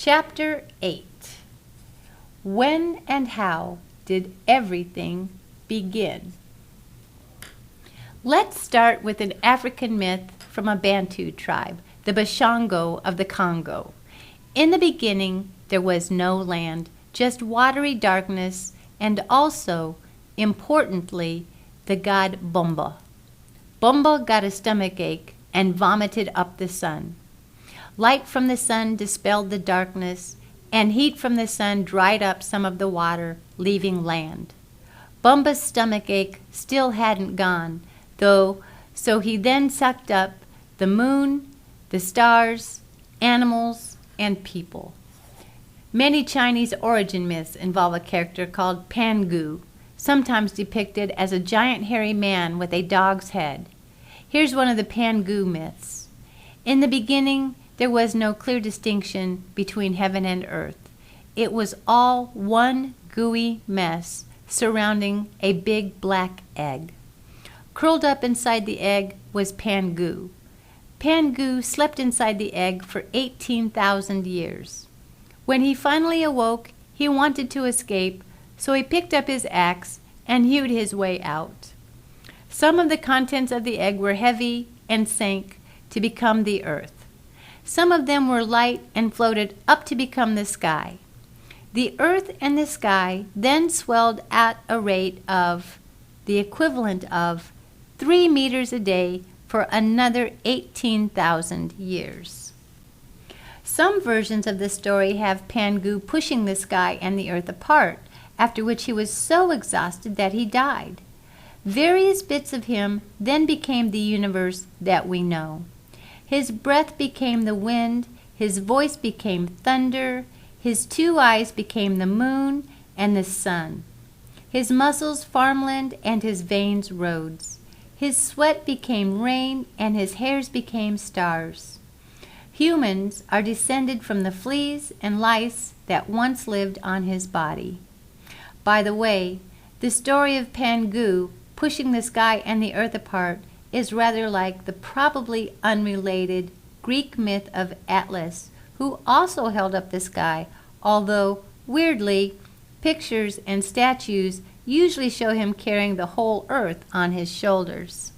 Chapter 8. When and how did everything begin? Let's start with an African myth from a Bantu tribe, the Bashango of the Congo. In the beginning, there was no land, just watery darkness, and also, importantly, the god Bomba. Bomba got a stomachache and vomited up the sun. Light from the sun dispelled the darkness, and heat from the sun dried up some of the water, leaving land. Bomba's stomachache still hadn't gone, though, so he then sucked up the moon, the stars, animals, and people. Many Chinese origin myths involve a character called Pangu, sometimes depicted as a giant hairy man with a dog's head. Here's one of the Pangu myths. In the beginning, there was no clear distinction between heaven and earth. It was all one gooey mess surrounding a big black egg. Curled up inside the egg was Pangu. Pangu slept inside the egg for 18,000 years. When he finally awoke, he wanted to escape, so he picked up his axe and hewed his way out. Some of the contents of the egg were heavy and sank to become the earth. Some of them were light and floated up to become the sky. The earth and the sky then swelled at a rate of the equivalent of 3 meters a day for another 18,000 years. Some versions of the story have Pangu pushing the sky and the earth apart, after which he was so exhausted that he died. Various bits of him then became the universe that we know. His breath became the wind, his voice became thunder, his 2 eyes became the moon and the sun. His muscles farmland and his veins roads. His sweat became rain and his hairs became stars. Humans are descended from the fleas and lice that once lived on his body. By the way, the story of Pangu pushing the sky and the earth apart is rather like the probably unrelated Greek myth of Atlas, who also held up the sky, although, weirdly, pictures and statues usually show him carrying the whole earth on his shoulders.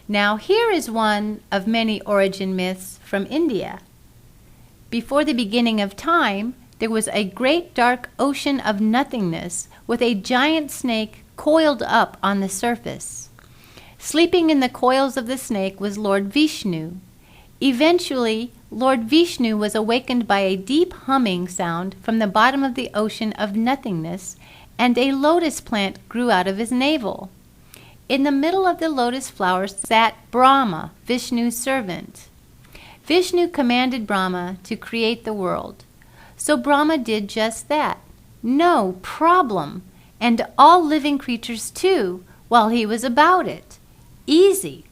Now here is one of many origin myths from India. Before the beginning of time, there was a great dark ocean of nothingness with a giant snake coiled up on the surface. Sleeping in the coils of the snake was Lord Vishnu. Eventually, Lord Vishnu was awakened by a deep humming sound from the bottom of the ocean of nothingness, and a lotus plant grew out of his navel. In the middle of the lotus flower sat Brahma, Vishnu's servant. Vishnu commanded Brahma to create the world. So Brahma did just that. No problem. And all living creatures too, while he was about it. Easy.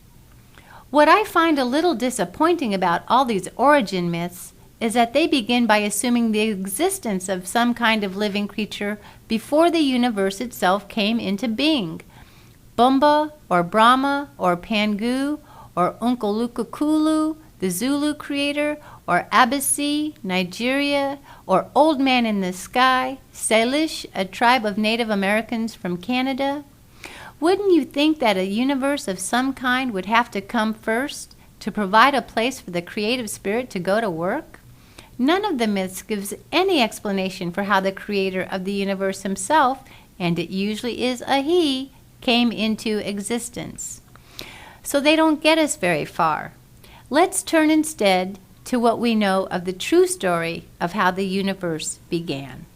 What I find a little disappointing about all these origin myths is that they begin by assuming the existence of some kind of living creature before the universe itself came into being. Bumba, or Brahma, or Pangu, or Unkalukakulu, the Zulu creator, or Abasi, Nigeria, or Old Man in the Sky, Salish, a tribe of Native Americans from Canada. Wouldn't you think that a universe of some kind would have to come first to provide a place for the creative spirit to go to work? None of the myths gives any explanation for how the creator of the universe himself, and it usually is a he, came into existence. So they don't get us very far. Let's turn instead to what we know of the true story of how the universe began.